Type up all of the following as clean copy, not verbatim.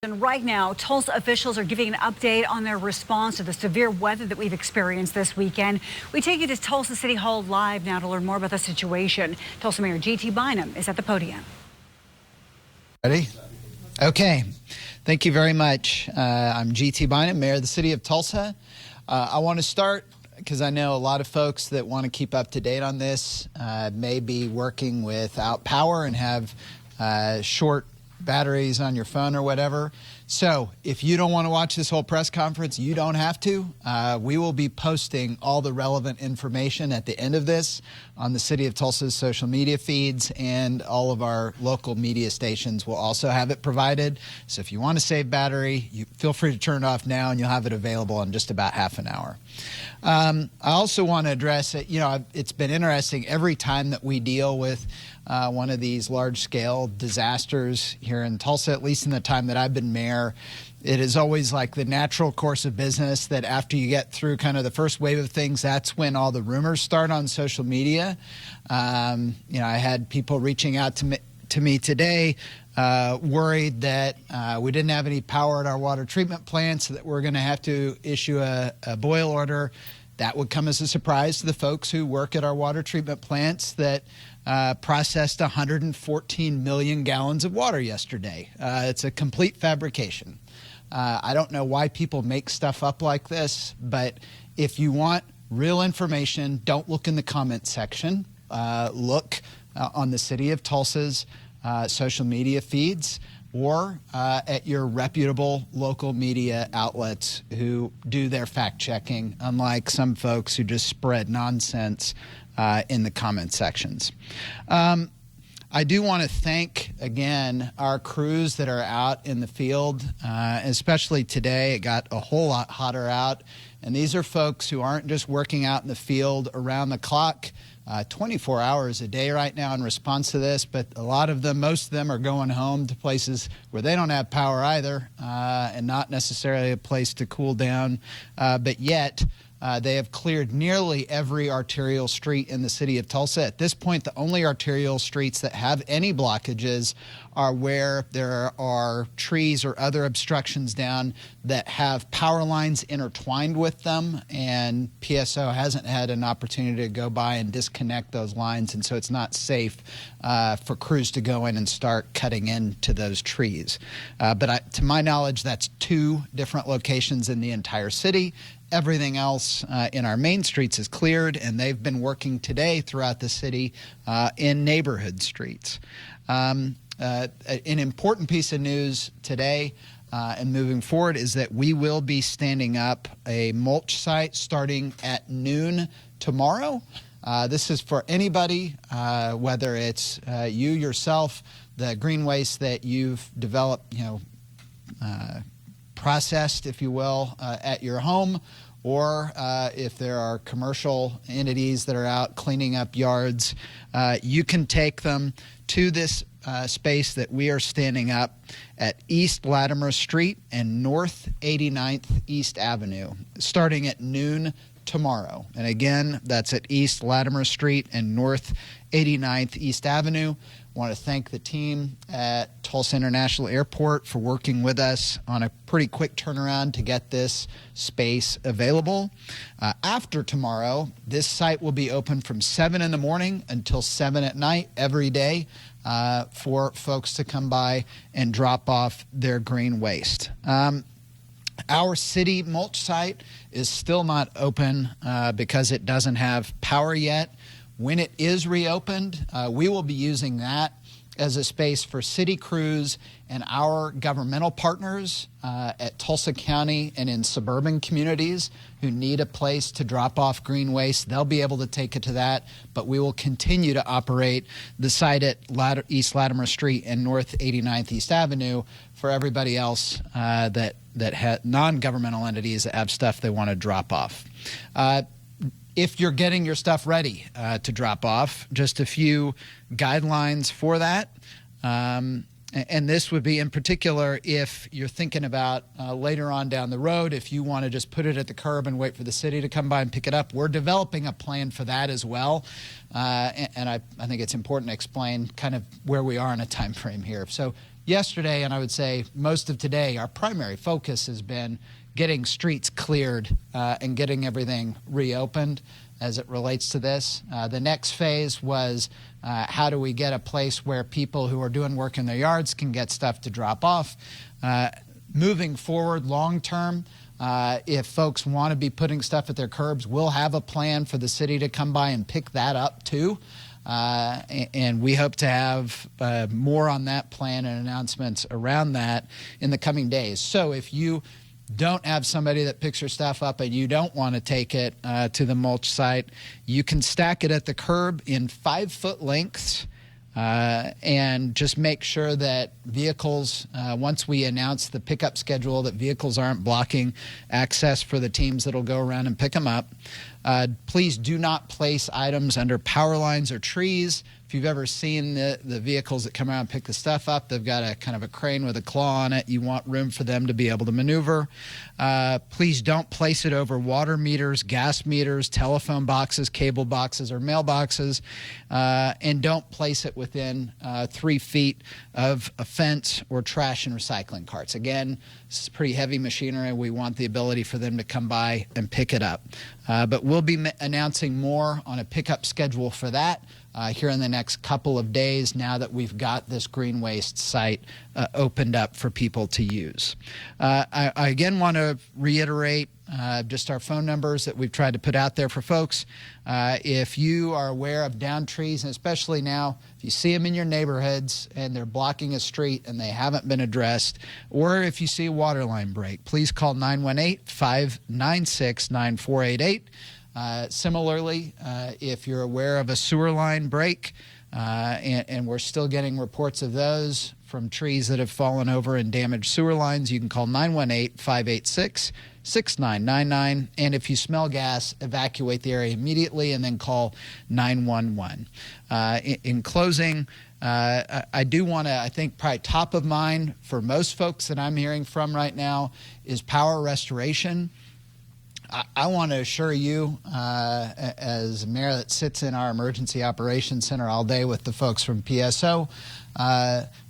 And right now, Tulsa officials are giving an update on their response to the severe weather that we've experienced this weekend. We take you to Tulsa City Hall live now to learn more about the situation. Tulsa Mayor G.T. Bynum is at the podium. Ready? Okay. Thank you very much. I'm G.T. Bynum, Mayor of the City of Tulsa. I want to start because I know a lot of folks that want to keep up to date on this may be working without power and have short batteries on your phone or whatever. So if you don't want to watch this whole press conference, you don't have to. We will be posting all the relevant information at the end of this on the City of Tulsa's social media feeds, and all of our local media stations will also have it provided. So if you want to save battery, you feel free to turn it off now, and you'll have it available in just about half an hour. I also want to address it. It's been interesting every time that we deal with one of these large-scale disasters here in Tulsa, at least in the time that I've been mayor. It is always like the natural course of business that after you get through kind of the first wave of things, that's when all the rumors start on social media. I had people reaching out to me today worried that we didn't have any power at our water treatment plants, so that we're going to have to issue a boil order. That would come as a surprise to the folks who work at our water treatment plants that processed 114 million gallons of water yesterday. It's a complete fabrication. I don't know why people make stuff up like this, but if you want real information, don't look in the comment section. Look on the City of Tulsa's social media feeds, or at your reputable local media outlets who do their fact-checking, unlike some folks who just spread nonsense in the comment sections. I do want to thank, again, our crews that are out in the field, especially today. It got a whole lot hotter out, and these are folks who aren't just working out in the field around the clock, 24 hours a day right now in response to this, but a lot of them, most of them, are going home to places where they don't have power either, and not necessarily a place to cool down, but yet they have cleared nearly every arterial street in the City of Tulsa. At this point, the only arterial streets that have any blockages are where there are trees or other obstructions down that have power lines intertwined with them, and PSO hasn't had an opportunity to go by and disconnect those lines, and so it's not safe for crews to go in and start cutting into those trees. But to my knowledge, that's 2 different locations in the entire city. Everything else in our main streets is cleared, and they've been working today throughout the city in neighborhood streets. An important piece of news today and moving forward is that we will be standing up a mulch site starting at noon tomorrow. This is for anybody, whether it's you yourself, the green waste that you've developed, processed, if you will, at your home, or if there are commercial entities that are out cleaning up yards, you can take them to this space that we are standing up at East Latimer Street and North 89th East Avenue, starting at noon tomorrow. And again, that's at East Latimer Street and North 89th East Avenue. I want to thank the team at Tulsa International Airport for working with us on a pretty quick turnaround to get this space available. After tomorrow, this site will be open from 7 in the morning until 7 at night every day for folks to come by and drop off their green waste. Our city mulch site is still not open because it doesn't have power yet. When it is reopened, we will be using that as a space for city crews and our governmental partners at Tulsa County and in suburban communities who need a place to drop off green waste. They'll be able to take it to that, but we will continue to operate the site at East Latimer Street and North 89th East Avenue for everybody else that have non-governmental entities that have stuff they want to drop off. If you're getting your stuff ready to drop off, just a few guidelines for that. And this would be in particular if you're thinking about later on down the road, if you want to just put it at the curb and wait for the city to come by and pick it up. We're developing a plan for that as well. And I think it's important to explain kind of where we are in a time frame here. So yesterday, and I would say most of today, our primary focus has been getting streets cleared and getting everything reopened as it relates to this. The next phase was how do we get a place where people who are doing work in their yards can get stuff to drop off. Moving forward long term, if folks want to be putting stuff at their curbs, we'll have a plan for the city to come by and pick that up too. And we hope to have more on that plan and announcements around that in the coming days. So if you don't have somebody that picks your stuff up and you don't want to take it to the mulch site, you can stack it at the curb in 5-foot lengths. And just make sure that vehicles, once we announce the pickup schedule, that vehicles aren't blocking access for the teams that'll go around and pick them up. Please do not place items under power lines or trees. If you've ever seen the vehicles that come around and pick the stuff up, they've got a kind of a crane with a claw on it. You want room for them to be able to maneuver. Please don't place it over water meters, gas meters, telephone boxes, cable boxes, or mailboxes. And don't place it within 3 feet of a fence or trash and recycling carts. Again, this is pretty heavy machinery. We want the ability for them to come by and pick it up. But we'll be announcing more on a pickup schedule for that here in the next couple of days now that we've got this green waste site opened up for people to use. I again want to reiterate just our phone numbers that we've tried to put out there for folks. If you are aware of downed trees, and especially now, if you see them in your neighborhoods and they're blocking a street and they haven't been addressed, or if you see a water line break, please call 918-596-9488. Similarly, if you're aware of a sewer line break, and we're still getting reports of those from trees that have fallen over and damaged sewer lines, you can call 918-586-6999. And if you smell gas, evacuate the area immediately and then call 911. In closing, I do want to, I think probably top of mind for most folks that I'm hearing from right now is power restoration. I want to assure you, as mayor that sits in our emergency operations center all day with the folks from PSO,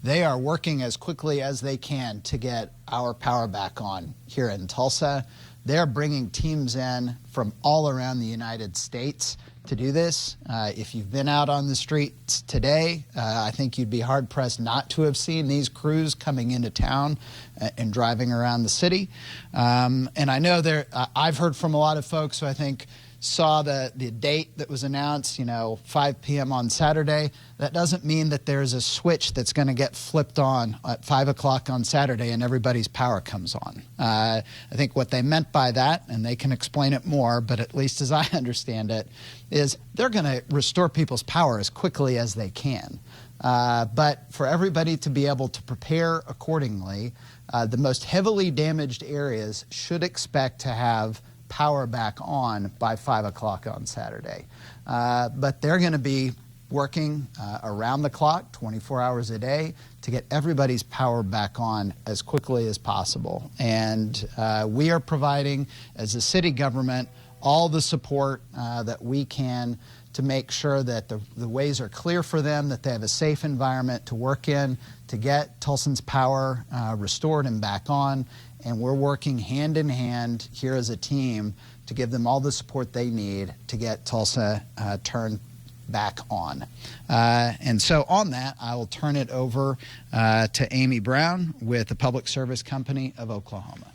they are working as quickly as they can to get our power back on here in Tulsa. They're bringing teams in from all around the United States to do this. If you've been out on the streets today, I think you'd be hard-pressed not to have seen these crews coming into town and driving around the city. And I know I've heard from a lot of folks who I think saw the date that was announced, 5 p.m. on Saturday. That doesn't mean that there's a switch that's going to get flipped on at 5 o'clock on Saturday and everybody's power comes on. I think what they meant by that, and they can explain it more, but at least as I understand it, is they're going to restore people's power as quickly as they can. But for everybody to be able to prepare accordingly, the most heavily damaged areas should expect to have power back on by 5 o'clock on Saturday. But they're going to be working around the clock, 24 hours a day, to get everybody's power back on as quickly as possible. And we are providing, as a city government, all the support that we can to make sure that the ways are clear for them, that they have a safe environment to work in, to get Tulsans' power restored and back on. And we're working hand in hand here as a team to give them all the support they need to get Tulsa turned back on. And so on that, I will turn it over to Amy Brown with the Public Service Company of Oklahoma.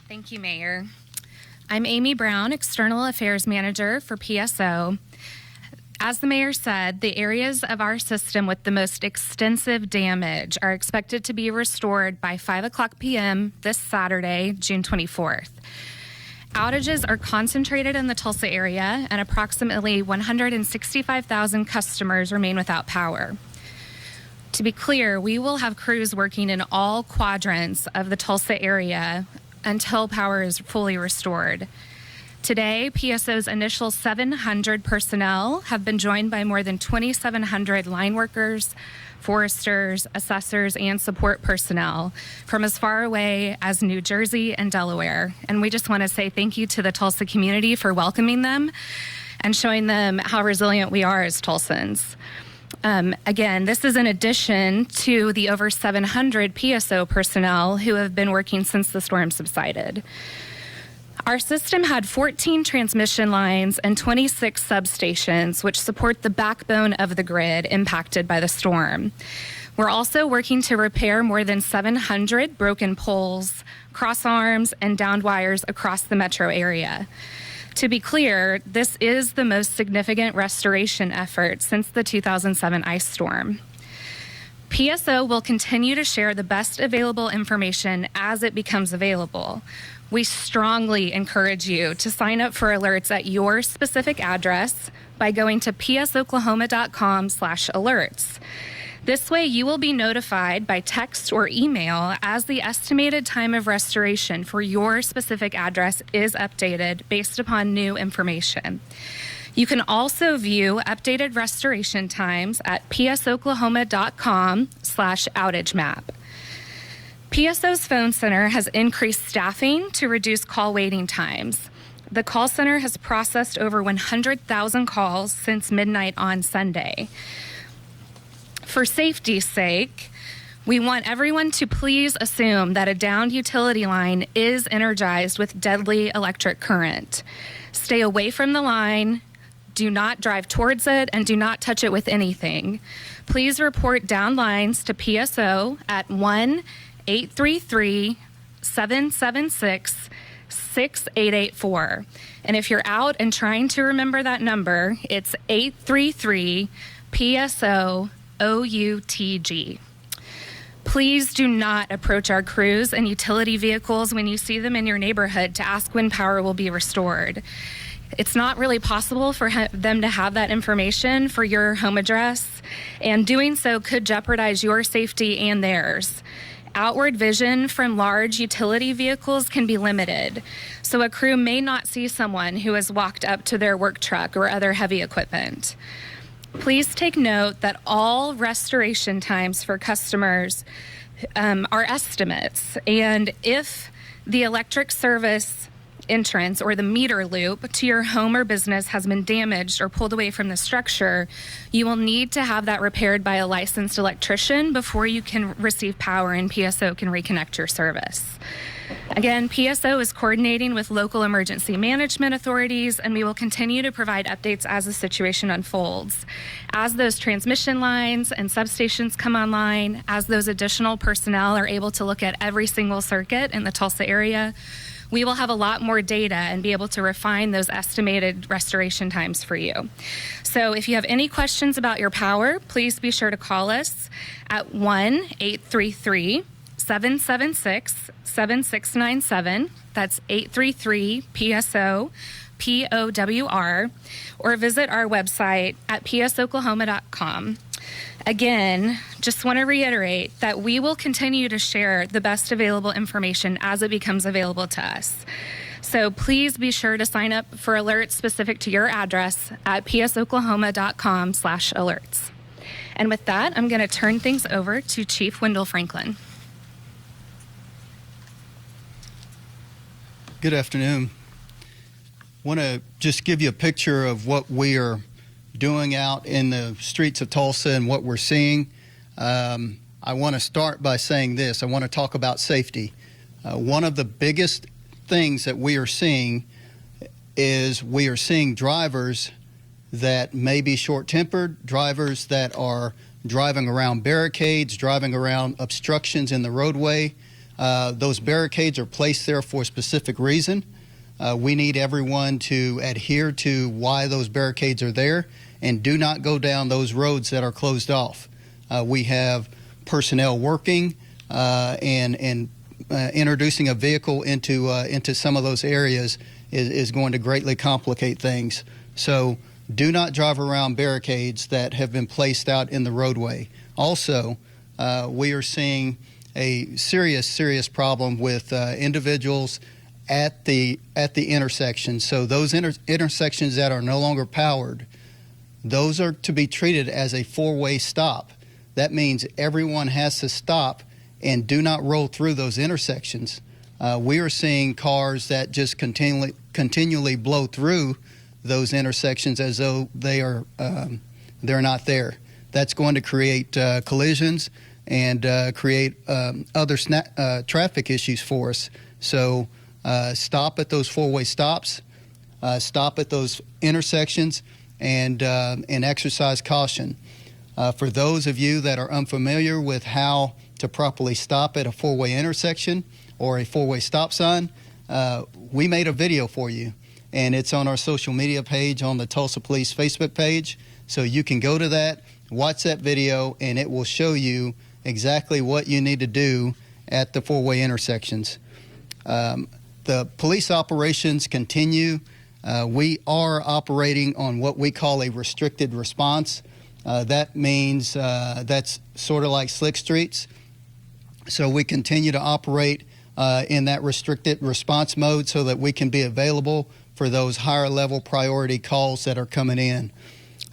Thank you, Mayor. I'm Amy Brown, External Affairs Manager for PSO. As the mayor said, the areas of our system with the most extensive damage are expected to be restored by 5 o'clock p.m. this Saturday, June 24th. Outages are concentrated in the Tulsa area, and approximately 165,000 customers remain without power. To be clear, we will have crews working in all quadrants of the Tulsa area until power is fully restored. Today, PSO's initial 700 personnel have been joined by more than 2,700 line workers, foresters, assessors, and support personnel from as far away as New Jersey and Delaware. And we just want to say thank you to the Tulsa community for welcoming them and showing them how resilient we are as Tulsans. Again, this is in addition to the over 700 PSO personnel who have been working since the storm subsided. Our system had 14 transmission lines and 26 substations, which support the backbone of the grid impacted by the storm. We're also working to repair more than 700 broken poles, cross arms, and downed wires across the metro area. To be clear, this is the most significant restoration effort since the 2007 ice storm. PSO will continue to share the best available information as it becomes available. We strongly encourage you to sign up for alerts at your specific address by going to psoklahoma.com/alerts. This way, you will be notified by text or email as the estimated time of restoration for your specific address is updated based upon new information. You can also view updated restoration times at psoklahoma.com/outage map. PSO's phone center has increased staffing to reduce call waiting times. The call center has processed over 100,000 calls since midnight on Sunday. For safety's sake, we want everyone to please assume that a downed utility line is energized with deadly electric current. Stay away from the line, do not drive towards it, and do not touch it with anything. Please report down lines to PSO at 1-833-776-6884. And if you're out and trying to remember that number, it's 833-PSO-OUTG. Please do not approach our crews and utility vehicles when you see them in your neighborhood to ask when power will be restored. It's not really possible for them to have that information for your home address, and doing so could jeopardize your safety and theirs. Outward vision from large utility vehicles can be limited, so a crew may not see someone who has walked up to their work truck or other heavy equipment. Please take note that all restoration times for customers are estimates, and if the electric service entrance or the meter loop to your home or business has been damaged or pulled away from the structure, you will need to have that repaired by a licensed electrician before you can receive power and PSO can reconnect your service. Again, PSO is coordinating with local emergency management authorities, and we will continue to provide updates as the situation unfolds. As those transmission lines and substations come online, as those additional personnel are able to look at every single circuit in the Tulsa area, we will have a lot more data and be able to refine those estimated restoration times for you. So if you have any questions about your power, please be sure to call us at 1-833-776-7697. That's 833-PSO-POWR, or visit our website at psoklahoma.com. Again, just want to reiterate that we will continue to share the best available information as it becomes available to us. So please be sure to sign up for alerts specific to your address at psoklahoma.com/alerts. And with that, I'm going to turn things over to Chief Wendell Franklin. Good afternoon. I want to just give you a picture of what we are doing out in the streets of Tulsa and what we're seeing. I want to start by saying this. I want to talk about safety. One of the biggest things that we are seeing is we are seeing drivers that may be short-tempered, drivers that are driving around barricades, driving around obstructions in the roadway. Those barricades are placed there for a specific reason. We need everyone to adhere to why those barricades are there and do not go down those roads that are closed off. We have personnel working and introducing a vehicle into some of those areas is going to greatly complicate things. So do not drive around barricades that have been placed out in the roadway. Also, we are seeing a serious problem with individuals at the intersection. So those intersections that are no longer powered, those are to be treated as a four-way stop. That means everyone has to stop and do not roll through those intersections. We are seeing cars that just continually blow through those intersections as though they're not there. that's going to create collisions and create other traffic issues for us. So stop at those four-way stops, stop at those intersections, and exercise caution. For those of you that are unfamiliar with how to properly stop at a four-way intersection or a four-way stop sign, we made a video for you, and it's on our social media page on the Tulsa Police Facebook page. So you can go to that, watch that video, and it will show you exactly what you need to do at the four-way intersections. The police operations continue. We are operating on what we call a restricted response. That means that's sort of like slick streets. So we continue to operate in that restricted response mode so that we can be available for those higher level priority calls that are coming in.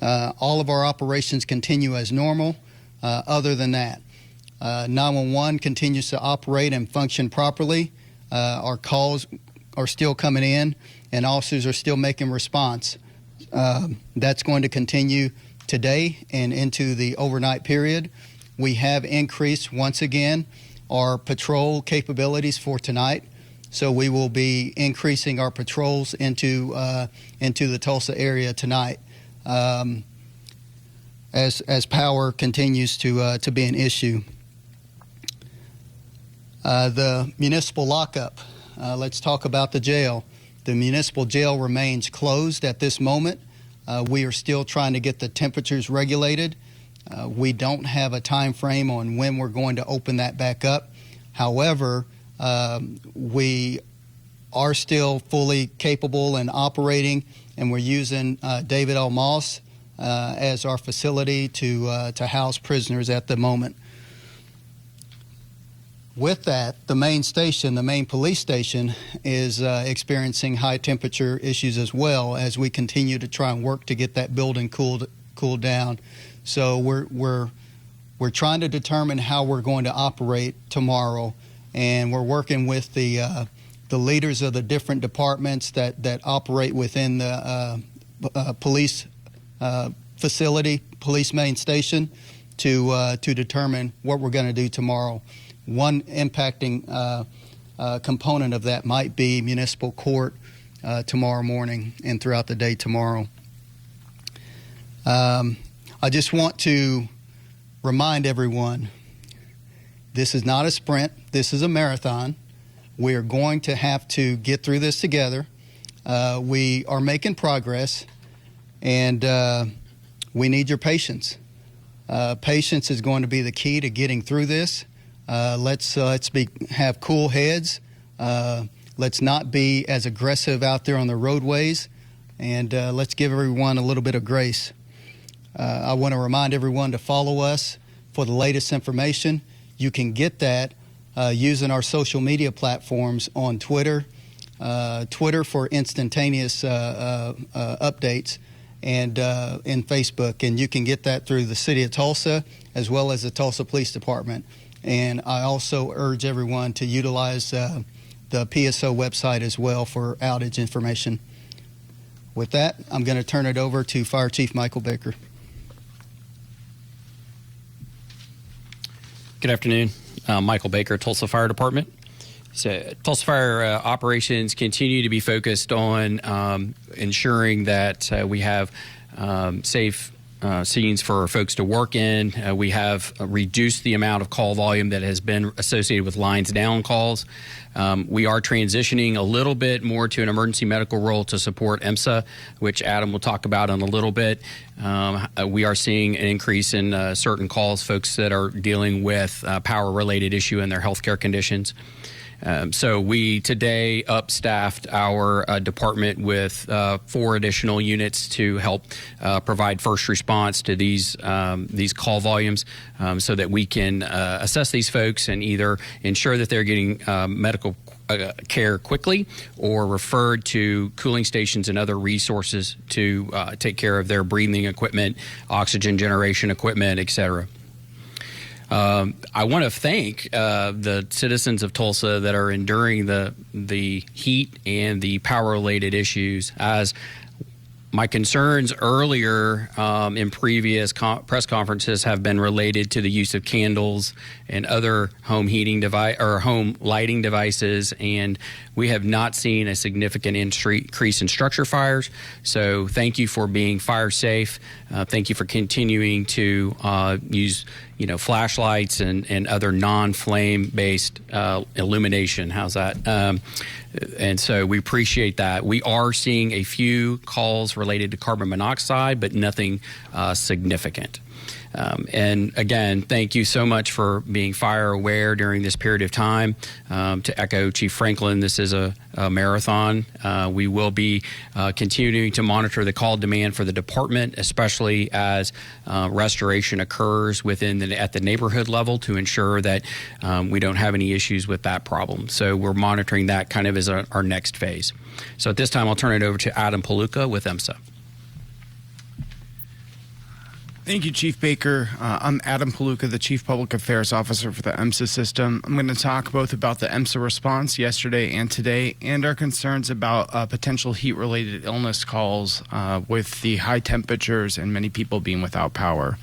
All of our operations continue as normal. Other than that, 911 continues to operate and function properly. Our calls are still coming in, and officers are still making response. That's going to continue today and into the overnight period. We have increased once again our patrol capabilities for tonight, so we will be increasing our patrols into the Tulsa area tonight as power continues to be an issue. The municipal lockup. Let's talk about the jail. The municipal jail remains closed at this moment. We are still trying to get the temperatures regulated. We don't have a time frame on when we're going to open that back up. However, we are still fully capable and operating, and we're using David L. Moss as our facility to house prisoners at the moment. With that, the main police station, is experiencing high temperature issues as well as we continue to try and work to get that building cooled down. So we're trying to determine how we're going to operate tomorrow, and we're working with the leaders of the different departments that operate within the police facility, police main station, to determine what we're going to do tomorrow. One impacting component of that might be municipal court tomorrow morning and throughout the day tomorrow. I just want to remind everyone, this is not a sprint, this is a marathon. We are going to have to get through this together. We are making progress, and we need your patience. Patience is going to be the key to getting through this. Let's have cool heads. Let's not be as aggressive out there on the roadways, and let's give everyone a little bit of grace. I want to remind everyone to follow us for the latest information. You can get that using our social media platforms on Twitter for instantaneous updates, and in Facebook. And you can get that through the City of Tulsa as well as the Tulsa Police Department. And I also urge everyone to utilize the PSO website as well for outage information. With that, I'm going to turn it over to Fire Chief Michael Baker. Good afternoon. Michael Baker, Tulsa Fire Department. So, Tulsa Fire operations continue to be focused on ensuring that we have safe scenes for folks to work in. We have reduced the amount of call volume that has been associated with lines down calls. We are transitioning a little bit more to an emergency medical role to support EMSA, which Adam will talk about in a little bit. We are seeing an increase in certain calls, folks that are dealing with power-related issue in their healthcare conditions. So we today upstaffed our department with 4 additional units to help provide first response to these call volumes, so that we can assess these folks and either ensure that they're getting medical care quickly or referred to cooling stations and other resources to take care of their breathing equipment, oxygen generation equipment, et cetera. I want to thank the citizens of Tulsa that are enduring the heat and the power-related issues. As My concerns earlier in previous press conferences have been related to the use of candles and other home heating device or home lighting devices, and we have not seen a significant increase in structure fires. So thank you for being fire safe. Thank you for continuing to use flashlights and other non-flame based illumination. How's that? And so we appreciate that. We are seeing a few calls related to carbon monoxide, but nothing significant. And again, thank you so much for being fire aware during this period of time. To echo Chief Franklin, this is a marathon. We will be continuing to monitor the call demand for the department, especially as restoration occurs at the neighborhood level, to ensure that we don't have any issues with that problem. So we're monitoring that kind of as our next phase. So at this time, I'll turn it over to Adam Paluca with EMSA. Thank you, Chief Baker. I'm Adam Paluca, the Chief Public Affairs Officer for the EMSA system. I'm going to talk both about the EMSA response yesterday and today, and our concerns about potential heat-related illness calls with the high temperatures and many people being without power.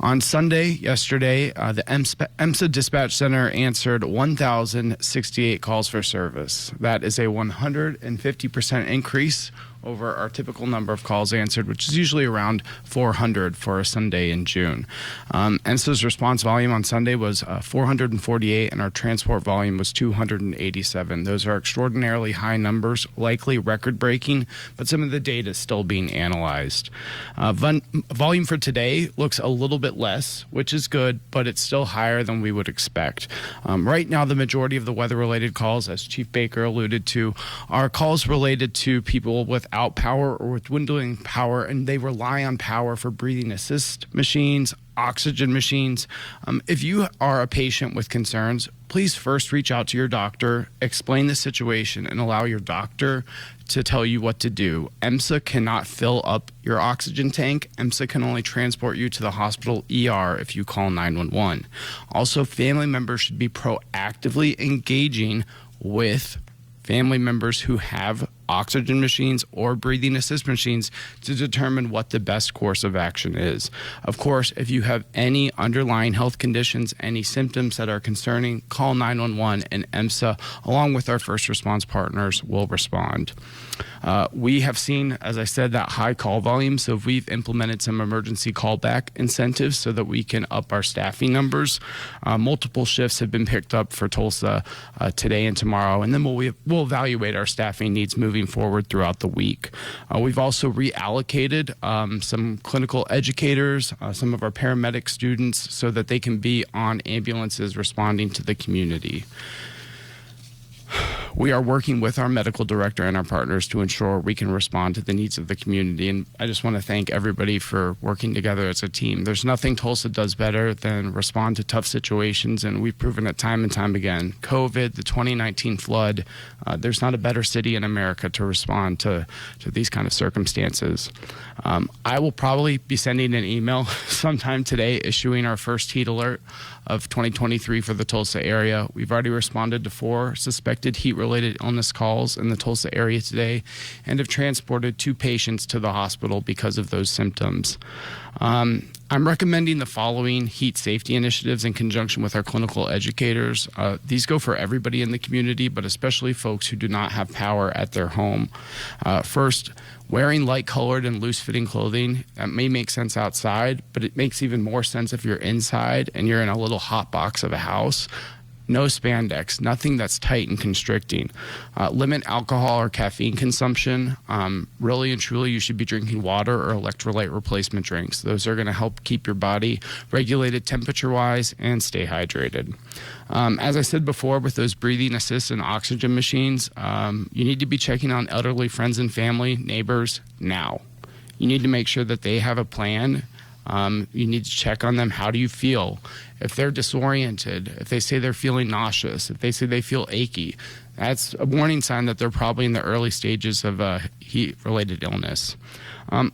On Sunday, yesterday, the EMSA Dispatch Center answered 1,068 calls for service. That is a 150% increase over our typical number of calls answered, which is usually around 400 for a Sunday in June. EMSA's response volume on Sunday was 448, and our transport volume was 287. Those are extraordinarily high numbers, likely record-breaking, but some of the data is still being analyzed. Volume for today looks a little bit less, which is good, but it's still higher than we would expect. Right now, the majority of the weather-related calls, as Chief Baker alluded to, are calls related to people without power or with dwindling power, and they rely on power for breathing assist machines, oxygen machines. If you are a patient with concerns, please first reach out to your doctor, explain the situation, and allow your doctor to tell you what to do. EMSA cannot fill up your oxygen tank. EMSA can only transport you to the hospital ER if you call 911. Also, family members should be proactively engaging with family members who have oxygen machines or breathing assist machines to determine what the best course of action is. Of course, if you have any underlying health conditions, any symptoms that are concerning, call 911 and EMSA, along with our first response partners, will respond. We have seen, as I said, that high call volume, so we've implemented some emergency callback incentives so that we can up our staffing numbers. Multiple shifts have been picked up for Tulsa today and tomorrow, and then we'll evaluate our staffing needs moving forward throughout the week. We've also reallocated some clinical educators, some of our paramedic students, so that they can be on ambulances responding to the community. We are working with our medical director and our partners to ensure we can respond to the needs of the community. And I just want to thank everybody for working together as a team. There's nothing Tulsa does better than respond to tough situations, and we've proven it time and time again. COVID, the 2019 flood, there's not a better city in America to respond to these kind of circumstances. I will probably be sending an email sometime today issuing our first heat alert of 2023 for the Tulsa area. We've already responded to 4 suspected heat-related illness calls in the Tulsa area today and have transported 2 patients to the hospital because of those symptoms. I'm recommending the following heat safety initiatives in conjunction with our clinical educators. These go for everybody in the community, but especially folks who do not have power at their home. First, wearing light-colored and loose-fitting clothing. That may make sense outside, but it makes even more sense if you're inside and you're in a little hot box of a house. No spandex, nothing that's tight and constricting. Limit alcohol or caffeine consumption. Really and truly, you should be drinking water or electrolyte replacement drinks. Those are going to help keep your body regulated temperature-wise and stay hydrated. As I said before, with those breathing assist and oxygen machines, you need to be checking on elderly friends and family, neighbors now. You need to make sure that they have a plan. You need to check on them. How do you feel? If they're disoriented, if they say they're feeling nauseous, if they say they feel achy, that's a warning sign that they're probably in the early stages of a heat-related illness.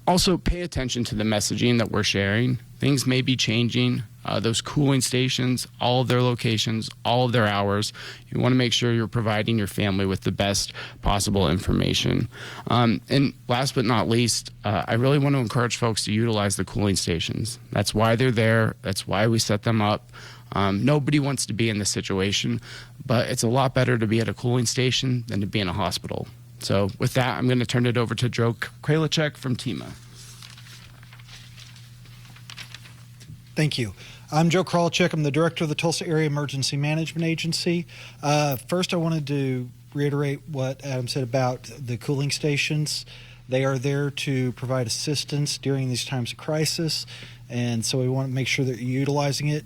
Also, pay attention to the messaging that we're sharing. Things may be changing. Those cooling stations, all of their locations, all of their hours. You want to make sure you're providing your family with the best possible information. And last but not least, I really want to encourage folks to utilize the cooling stations. That's why they're there. That's why we set them up. Nobody wants to be in this situation, but it's a lot better to be at a cooling station than to be in a hospital. So with that, I'm going to turn it over to Joe Kralichek from TEMA. Thank you. I'm Joe Kralichek. I'm the director of the Tulsa Area Emergency Management Agency. First, I wanted to reiterate what Adam said about the cooling stations. They are there to provide assistance during these times of crisis, and so we want to make sure that you're utilizing it.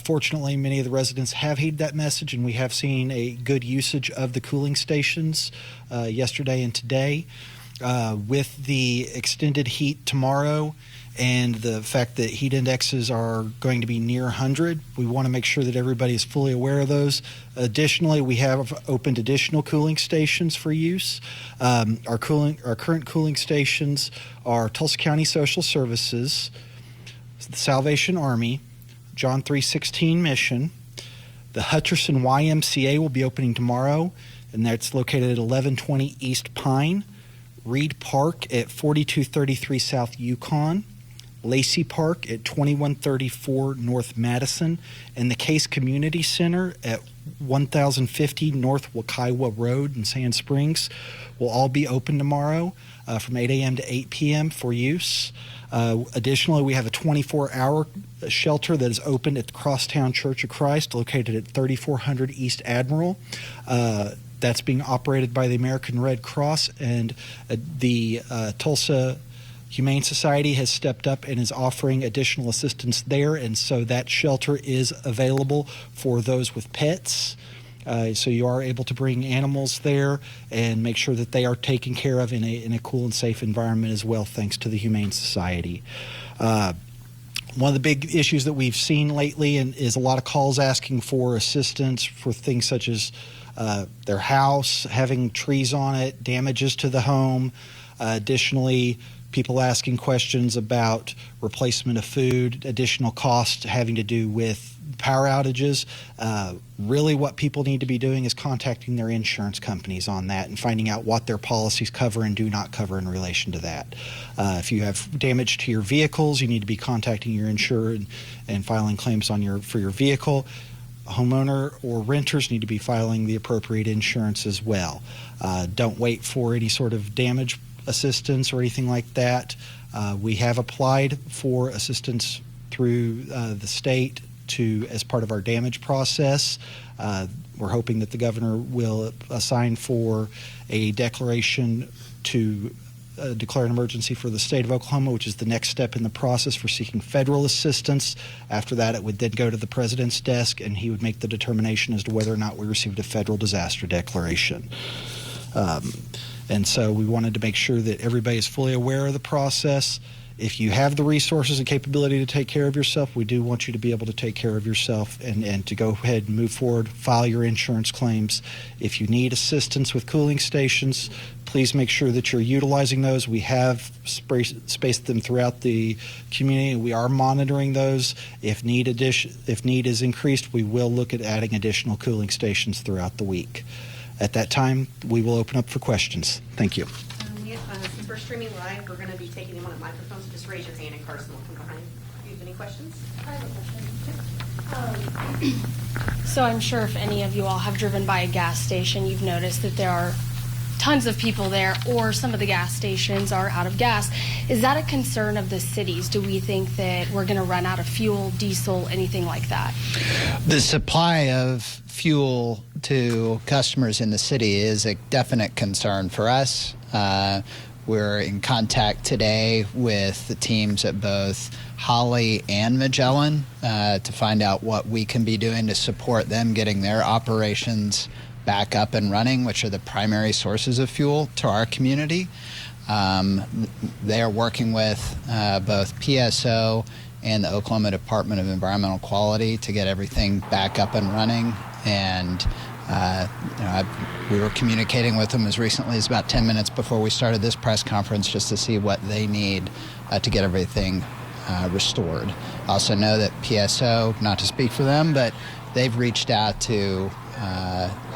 Fortunately, many of the residents have heeded that message, and we have seen a good usage of the cooling stations yesterday and today. With the extended heat tomorrow and the fact that heat indexes are going to be near 100, we want to make sure that everybody is fully aware of those. Additionally, we have opened additional cooling stations for use. Our current cooling stations are Tulsa County Social Services, the Salvation Army, John 3:16 Mission. The Hutcherson YMCA will be opening tomorrow, and that's located at 1120 East Pine. Reed Park at 4233 South Yukon. Lacey Park at 2134 North Madison, and the Case Community Center at 1050 North Wakaiwa Road in Sand Springs will all be open tomorrow from 8 a.m. to 8 p.m. for use. Additionally, we have a 24-hour shelter that is open at the Crosstown Church of Christ located at 3400 East Admiral. That's being operated by the American Red Cross, and the Tulsa Humane Society has stepped up and is offering additional assistance there, and so that shelter is available for those with pets. So you are able to bring animals there and make sure that they are taken care of in a cool and safe environment as well, thanks to the Humane Society. One of the big issues that we've seen lately is a lot of calls asking for assistance for things such as their house, having trees on it, damages to the home. Additionally, people asking questions about replacement of food, additional costs having to do with power outages. Really what people need to be doing is contacting their insurance companies on that and finding out what their policies cover and do not cover in relation to that. If you have damage to your vehicles, you need to be contacting your insurer and filing claims for your vehicle. Homeowner or renters need to be filing the appropriate insurance as well. Don't wait for any sort of damage assistance or anything like that. We have applied for assistance through the state as part of our damage process. We're hoping that the governor will assign for a declaration to declare an emergency for the state of Oklahoma, which is the next step in the process for seeking federal assistance. After that, it would then go to the president's desk, and he would make the determination as to whether or not we received a federal disaster declaration. And so we wanted to make sure that everybody is fully aware of the process. If you have the resources and capability to take care of yourself, we do want you to be able to take care of yourself and to go ahead and move forward, file your insurance claims. If you need assistance with cooling stations, please make sure that you're utilizing those. We have spaced them throughout the community. We are monitoring those. If need is increased, we will look at adding additional cooling stations throughout the week. At that time, we will open up for questions. Thank you. Since we're streaming live, we're going to be taking them on a microphone, so just raise your hand and Carson will come behind. Do you have any questions? I have a question. So I'm sure if any of you all have driven by a gas station, you've noticed that there are tons of people there, or some of the gas stations are out of gas. Is that a concern of the cities? Do we think that we're going to run out of fuel, diesel, anything like that? The supply of fuel to customers in the city is a definite concern for us. We're in contact today with the teams at both Holly and Magellan to find out what we can be doing to support them getting their operations back up and running, which are the primary sources of fuel to our community. They are working with both PSO and the Oklahoma Department of Environmental Quality to get everything back up and running. And We were communicating with them as recently as about 10 minutes before we started this press conference just to see what they need to get everything restored. I also know that PSO, not to speak for them, but they've reached out to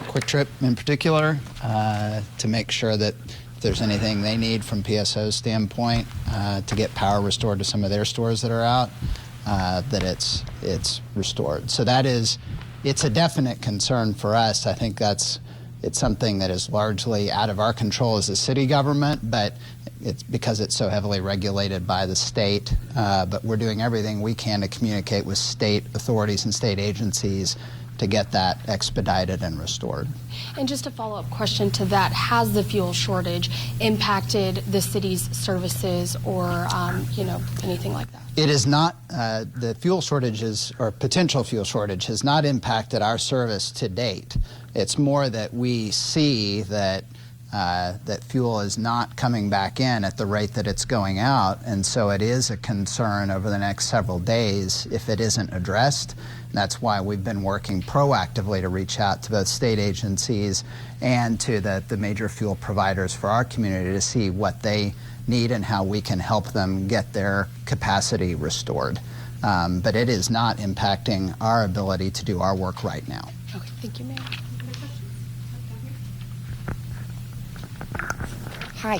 Quick Trip in particular to make sure that if there's anything they need from PSO's standpoint to get power restored to some of their stores that are out, that it's restored. So it's a definite concern for us. I think it's something that is largely out of our control as a city government, but it's because it's so heavily regulated by the state. But we're doing everything we can to communicate with state authorities and state agencies to get that expedited and restored. And just a follow-up question to that, has the fuel shortage impacted the city's services or, anything like that? It is not, the fuel shortages or potential fuel shortage has not impacted our service to date. It's more that we see that fuel is not coming back in at the rate that it's going out, and so it is a concern over the next several days if it isn't addressed. And that's why we've been working proactively to reach out to both state agencies and to the major fuel providers for our community to see what they need and how we can help them get their capacity restored. But it is not impacting our ability to do our work right now. Okay, thank you, Mayor. Hi.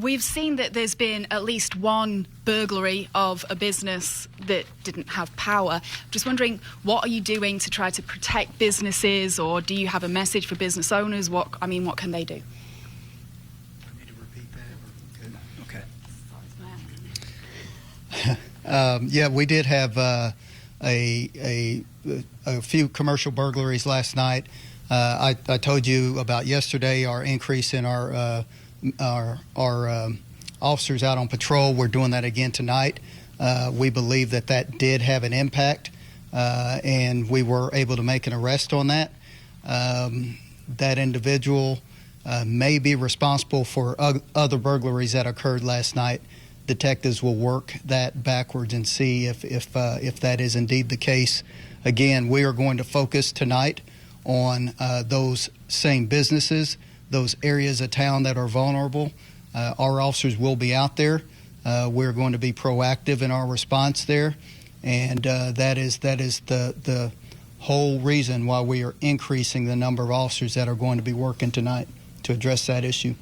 We've seen that there's been at least one burglary of a business that didn't have power. Just wondering, what are you doing to try to protect businesses, or do you have a message for business owners? What can they do? I need to repeat that. Okay. Yeah, we did have a few commercial burglaries last night. I told you about yesterday our increase in our officers out on patrol. We're doing that again tonight. We believe that did have an impact, and we were able to make an arrest on that. That individual may be responsible for other burglaries that occurred last night. Detectives will work that backwards and see if that is indeed the case. Again, we are going to focus tonight on those same businesses, those areas of town that are vulnerable. Our officers will be out there. We're going to be proactive in our response there, and that is the whole reason why we are increasing the number of officers that are going to be working tonight to address that issue.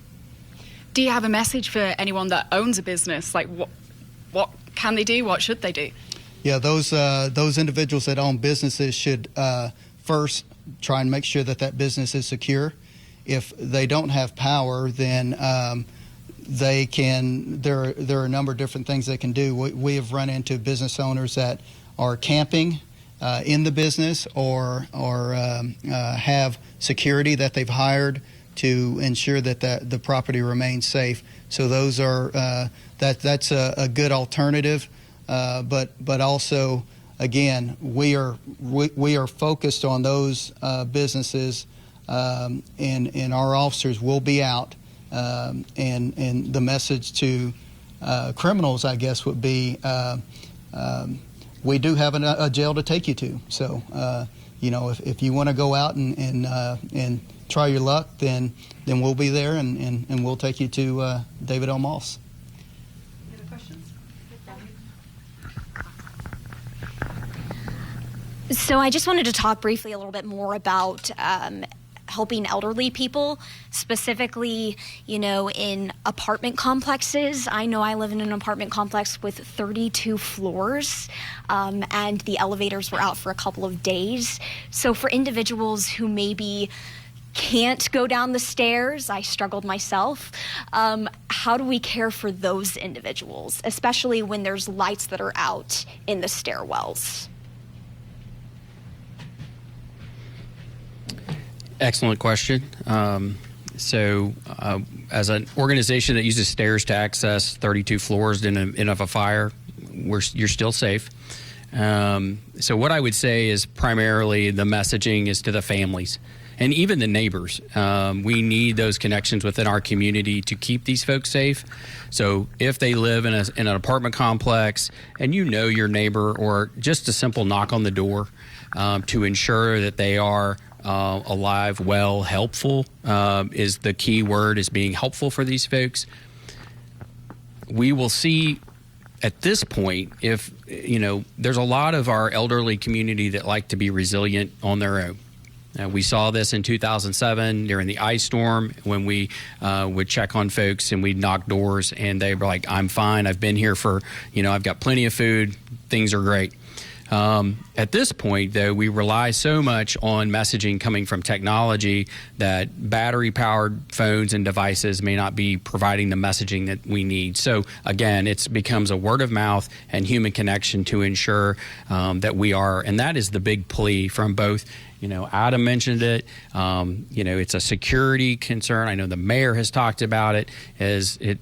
Do you have a message for anyone that owns a business? Like, what can they do? What should they do? Yeah, those individuals that own businesses should first try and make sure that business is secure. If they don't have power, then they can. There are a number of different things they can do. We have run into business owners that are camping in the business or have security that they've hired to ensure that the property remains safe. So those are that's a good alternative. But also, again, we are focused on those businesses, and our officers will be out. And the message to criminals, I guess, would be we do have a jail to take you to. So if you want to go out and try your luck, then we'll be there and we'll take you to David L. Moss. Any other questions? So I just wanted to talk briefly a little bit more about helping elderly people, specifically, in apartment complexes. I know I live in an apartment complex with 32 floors, and the elevators were out for a couple of days. So for individuals who maybe can't go down the stairs, I struggled myself, how do we care for those individuals, especially when there's lights that are out in the stairwells? Excellent question. As an organization that uses stairs to access 32 floors in of a fire, you're still safe. So what I would say is primarily the messaging is to the families and even the neighbors. We need those connections within our community to keep these folks safe. So if they live in an apartment complex and your neighbor, or just a simple knock on the door to ensure that they are alive, well, helpful is the key word, is being helpful for these folks. We will see at this point if, there's a lot of our elderly community that like to be resilient on their own. We saw this in 2007 during the ice storm when we would check on folks and we'd knock doors and they were like, I'm fine. I've been here for, I've got plenty of food. Things are great. At this point, though, we rely so much on messaging coming from technology that battery-powered phones and devices may not be providing the messaging that we need. So, again, it becomes a word of mouth and human connection to ensure that we are, and that is the big plea from both. Adam mentioned it. It's a security concern. I know the mayor has talked about it.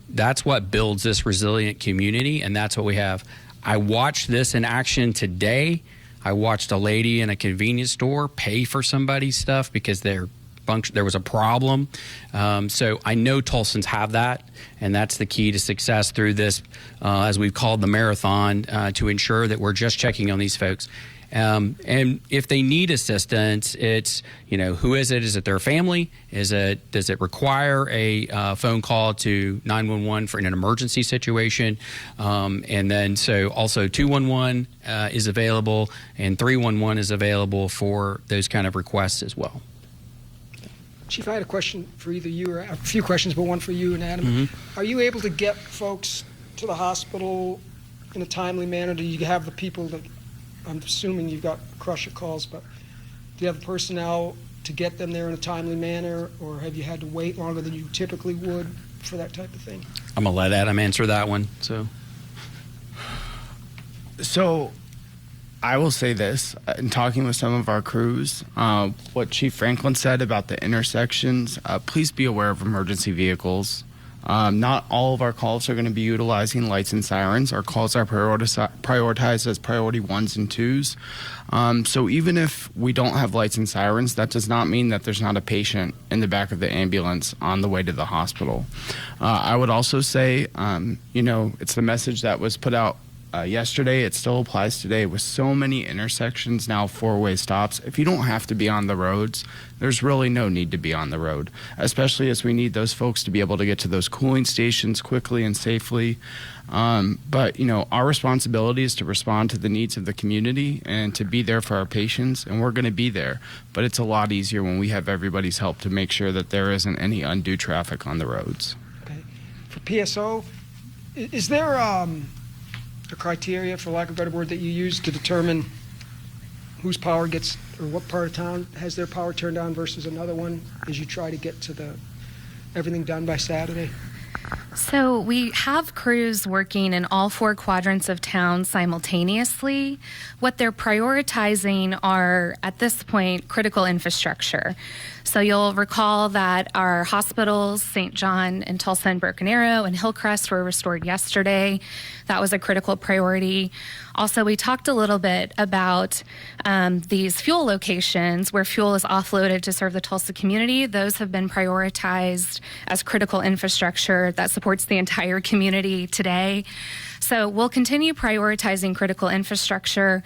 That's what builds this resilient community, and that's what we have. I watched this in action today. I watched a lady in a convenience store pay for somebody's stuff because there was a problem. So I know Tulsans have that, and that's the key to success through this, as we've called the marathon, to ensure that we're just checking on these folks. And if they need assistance, it's, who is it? Is it their family? Does it require a phone call to 911 for an emergency situation? And then so also 211 is available, and 311 is available for those kind of requests as well. Chief, I had a question for either you, or a few questions, but one for you and Adam. Mm-hmm. Are you able to get folks to the hospital in a timely manner? Do you have the people that, I'm assuming you've got crusher calls, but do you have the personnel to get them there in a timely manner, or have you had to wait longer than you typically would for that type of thing? I'm going to let Adam answer that one. So I will say this, in talking with some of our crews, what Chief Franklin said about the intersections, please be aware of emergency vehicles. Not all of our calls are going to be utilizing lights and sirens. Our calls are prioritized as priority 1s and 2s. So even if we don't have lights and sirens, that does not mean that there's not a patient in the back of the ambulance on the way to the hospital. I would also say, it's the message that was put out yesterday. It still applies today with so many intersections now, 4-way stops. If you don't have to be on the roads, there's really no need to be on the road, especially as we need those folks to be able to get to those cooling stations quickly and safely. But our responsibility is to respond to the needs of the community and to be there for our patients, and we're going to be there. But it's a lot easier when we have everybody's help to make sure that there isn't any undue traffic on the roads. Okay. For PSO, is there a criteria, for lack of a better word, that you use to determine whose power gets, or what part of town has their power turned on versus another one, as you try to get to everything done by Saturday? So we have crews working in all 4 quadrants of town simultaneously. What they're prioritizing are, at this point, critical infrastructure. So you'll recall that our hospitals, St. John and Tulsa and Broken Arrow and Hillcrest, were restored yesterday. That was a critical priority. Also, we talked a little bit about these fuel locations where fuel is offloaded to serve the Tulsa community. Those have been prioritized as critical infrastructure that supports the entire community today. So we'll continue prioritizing critical infrastructure.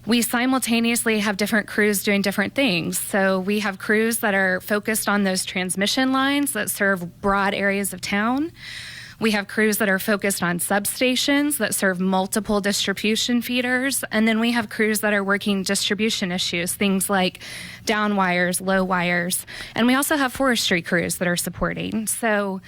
We simultaneously have different crews doing different things. So we have crews that are focused on those transmission lines that serve broad areas of town. We have crews that are focused on substations that serve multiple distribution feeders. And then we have crews that are working distribution issues, things like down wires, low wires. And we also have forestry crews that are supporting. So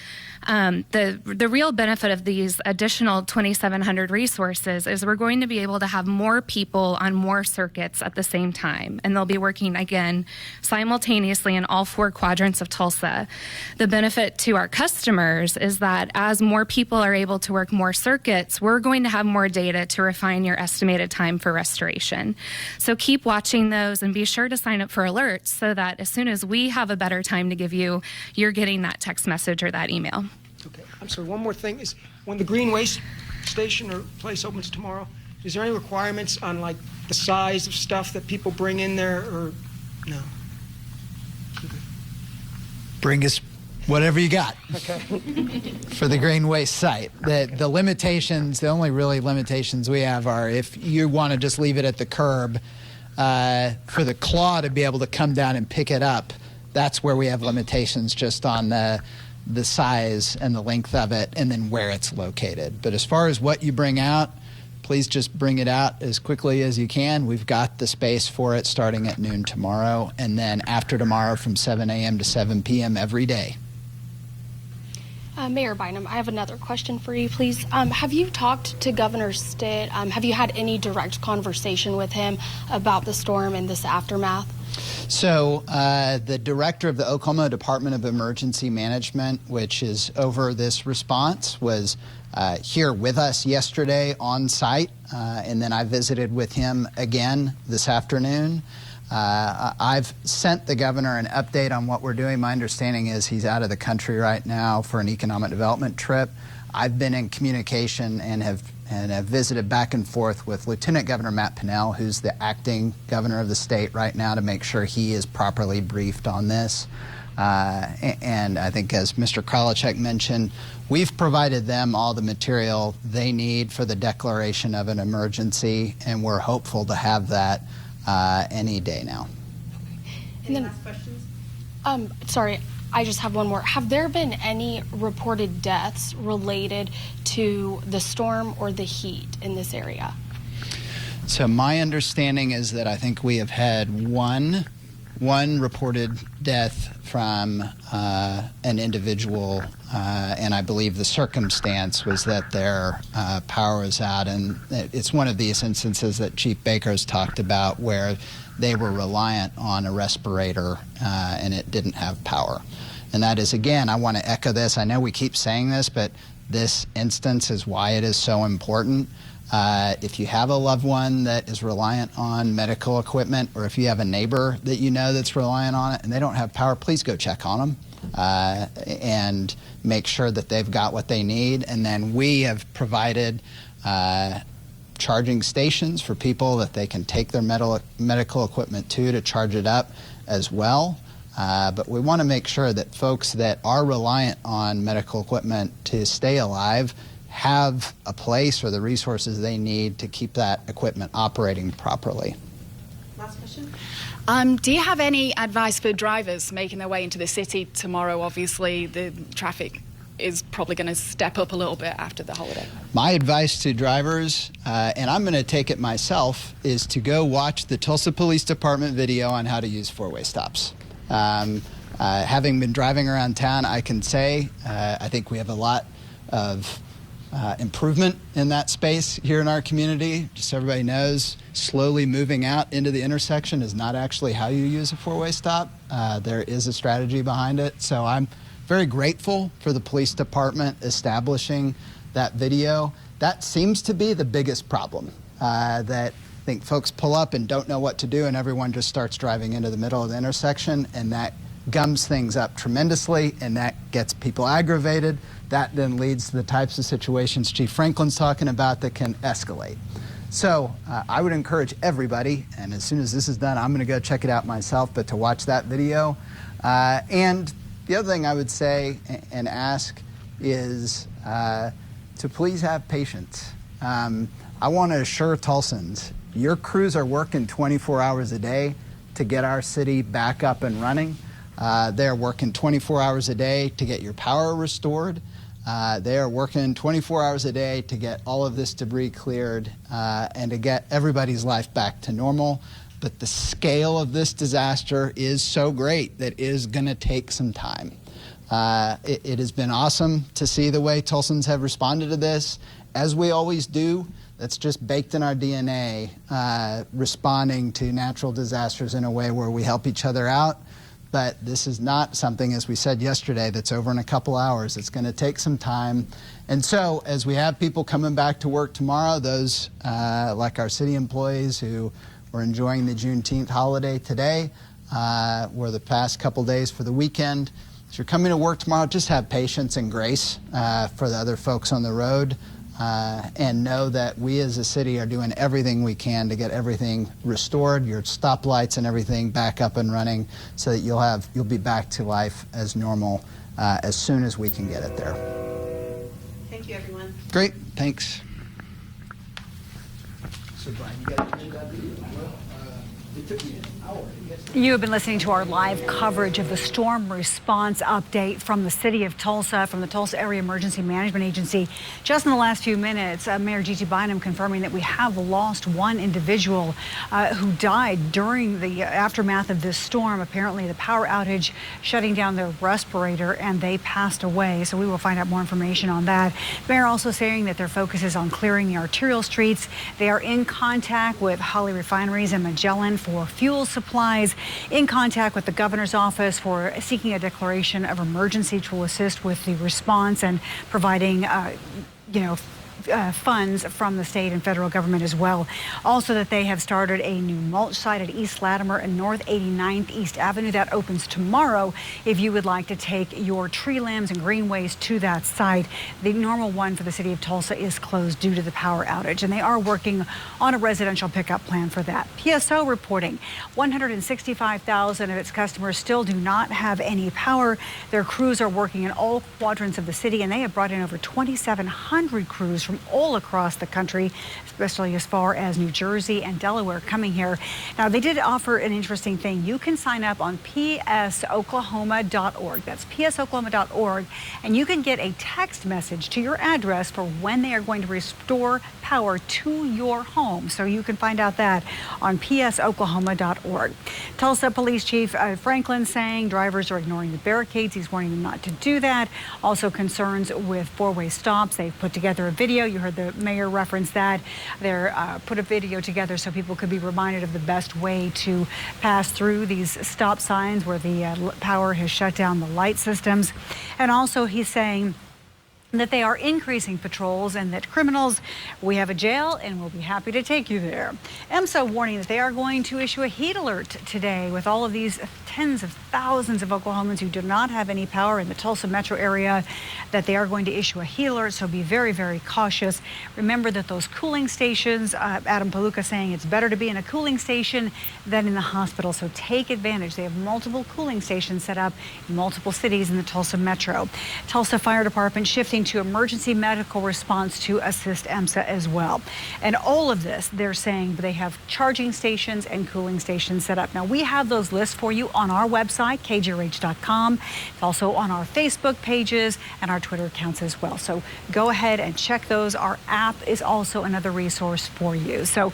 the real benefit of these additional 2,700 resources is we're going to be able to have more people on more circuits at the same time. And they'll be working, again, simultaneously in all 4 quadrants of Tulsa. The benefit to our customers is that as more people are able to work more circuits, we're going to have more data to refine your estimated time for restoration. So keep watching those and be sure to sign up for alerts so that as soon as we have a better time to give you, you're getting that text message or that email. Okay, I'm sorry, one more thing is, when the green waste station or place opens tomorrow, is there any requirements on like the size of stuff that people bring in there, or no? Okay. Bring us whatever you got. Okay. For the green waste site. The limitations, the only really limitations we have are if you want to just leave it at the curb, for the claw to be able to come down and pick it up, that's where we have limitations just on the size and the length of it and then where it's located. But as far as what you bring out, please just bring it out as quickly as you can. We've got the space for it starting at noon tomorrow, and then after tomorrow from 7 a.m. to 7 p.m. every day. Mayor Bynum, I have another question for you, please. Have you talked to Governor Stitt? Have you had any direct conversation with him about the storm and this aftermath? So the director of the Oklahoma Department of Emergency Management, which is over this response, was here with us yesterday on site, and then I visited with him again this afternoon. I've sent the governor an update on what we're doing. My understanding is he's out of the country right now for an economic development trip. I've been in communication and have visited back and forth with Lieutenant Governor Matt Pinnell, who's the acting governor of the state right now, to make sure he is properly briefed on this. And I think, as Mr. Krall mentioned, we've provided them all the material they need for the declaration of an emergency, and we're hopeful to have that any day now. Any last questions? Sorry, I just have one more. Have there been any reported deaths related to the storm or the heat in this area? So my understanding is that I think we have had one reported death from an individual, and I believe the circumstance was that their power was out, and it's one of these instances that Chief Baker's talked about where they were reliant on a respirator and it didn't have power. And that is, again, I want to echo this. I know we keep saying this, but this instance is why it is so important. If you have a loved one that is reliant on medical equipment, or if you have a neighbor that you know that's reliant on it and they don't have power, please go check on them and make sure that they've got what they need. And then we have provided charging stations for people that they can take their medical equipment to charge it up as well. But we want to make sure that folks that are reliant on medical equipment to stay alive have a place or the resources they need to keep that equipment operating properly. Last question. Do you have any advice for drivers making their way into the city tomorrow? Obviously, the traffic is probably going to step up a little bit after the holiday. My advice to drivers, and I'm going to take it myself, is to go watch the Tulsa Police Department video on how to use four-way stops. Having been driving around town, I can say I think we have a lot of improvement in that space here in our community. Just so everybody knows, slowly moving out into the intersection is not actually how you use a four-way stop. There is a strategy behind it. So I'm very grateful for the police department establishing that video. That seems to be the biggest problem, that I think folks pull up and don't know what to do, and everyone just starts driving into the middle of the intersection, and that gums things up tremendously, and that gets people aggravated. That then leads to the types of situations Chief Franklin's talking about that can escalate. So I would encourage everybody, and as soon as this is done, I'm going to go check it out myself, but to watch that video. And the other thing I would say and ask is to please have patience. I want to assure Tulsans, your crews are working 24 hours a day to get our city back up and running. They're working 24 hours a day to get your power restored. They are working 24 hours a day to get all of this debris cleared and to get everybody's life back to normal. But the scale of this disaster is so great that it is going to take some time. It has been awesome to see the way Tulsans have responded to this. As we always do, that's just baked in our DNA, responding to natural disasters in a way where we help each other out. But this is not something, as we said yesterday, that's over in a couple hours. It's going to take some time. And so as we have people coming back to work tomorrow, those like our city employees who were enjoying the Juneteenth holiday today, were the past couple days for the weekend. If you're coming to work tomorrow, just have patience and grace for the other folks on the road. And know that we as a city are doing everything we can to get everything restored, your stoplights and everything back up and running, so that you'll be back to life as normal as soon as we can get it there. Thank you, everyone. Great, thanks. So Brian, you got to do that video? You have been listening to our live coverage of the storm response update from the city of Tulsa, from the Tulsa Area Emergency Management Agency. Just in the last few minutes, Mayor G.T. Bynum confirming that we have lost one individual who died during the aftermath of this storm. Apparently, the power outage shutting down their respirator, and they passed away. So we will find out more information on that. Mayor also saying that their focus is on clearing the arterial streets. They are in contact with Holly Refineries and Magellan for fuel supplies, in contact with the governor's office for seeking a declaration of emergency to assist with the response and providing, funds from the state and federal government as well. Also that they have started a new mulch site at East Latimer and North 89th East Avenue. That opens tomorrow if you would like to take your tree limbs and greenways to that site. The normal one for the city of Tulsa is closed due to the power outage, and they are working on a residential pickup plan for that. PSO reporting 165,000 of its customers still do not have any power. Their crews are working in all quadrants of the city, and they have brought in over 2,700 crews from all across the country, especially as far as New Jersey and Delaware coming here. Now, they did offer an interesting thing. You can sign up on psoklahoma.org. That's psoklahoma.org, and you can get a text message to your address for when they are going to restore power to your home. So you can find out that on psoklahoma.org. Tulsa Police Chief Franklin saying drivers are ignoring the barricades. He's warning them not to do that. Also concerns with four-way stops. They've put together a video. You heard the mayor reference that. They're put a video together so people could be reminded of the best way to pass through these stop signs where the power has shut down the light systems. And also he's saying that they are increasing patrols and that criminals, we have a jail and we'll be happy to take you there. EMSA warning that they are going to issue a heat alert today with all of these tens of thousands of Oklahomans who do not have any power in the Tulsa metro area, that they are going to issue a heat alert, so be very, very cautious. Remember that those cooling stations, Adam Palooka saying it's better to be in a cooling station than in the hospital, so take advantage. They have multiple cooling stations set up in multiple cities in the Tulsa metro. Tulsa Fire Department shifting to emergency medical response to assist EMSA as well. And all of this, they're saying they have charging stations and cooling stations set up. Now, we have those lists for you on our website, kjrh.com. It's also on our Facebook pages and our Twitter accounts as well. So go ahead and check those. Our app is also another resource for you. So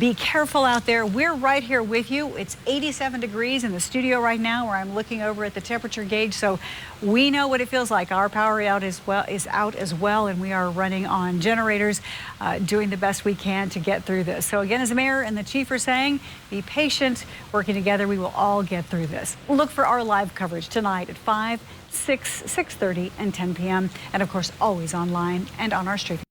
be careful out there. We're right here with you. It's 87 degrees in the studio right now where I'm looking over at the temperature gauge. So we know what it feels like. Our power out is out as well, and we are running on generators, doing the best we can to get through this. So again, as the mayor and the chief are saying, be patient. Working together, we will all get through this. Look for our live coverage tonight at 5, 6, 6:30, and 10 p.m. And of course, always online and on our streaming.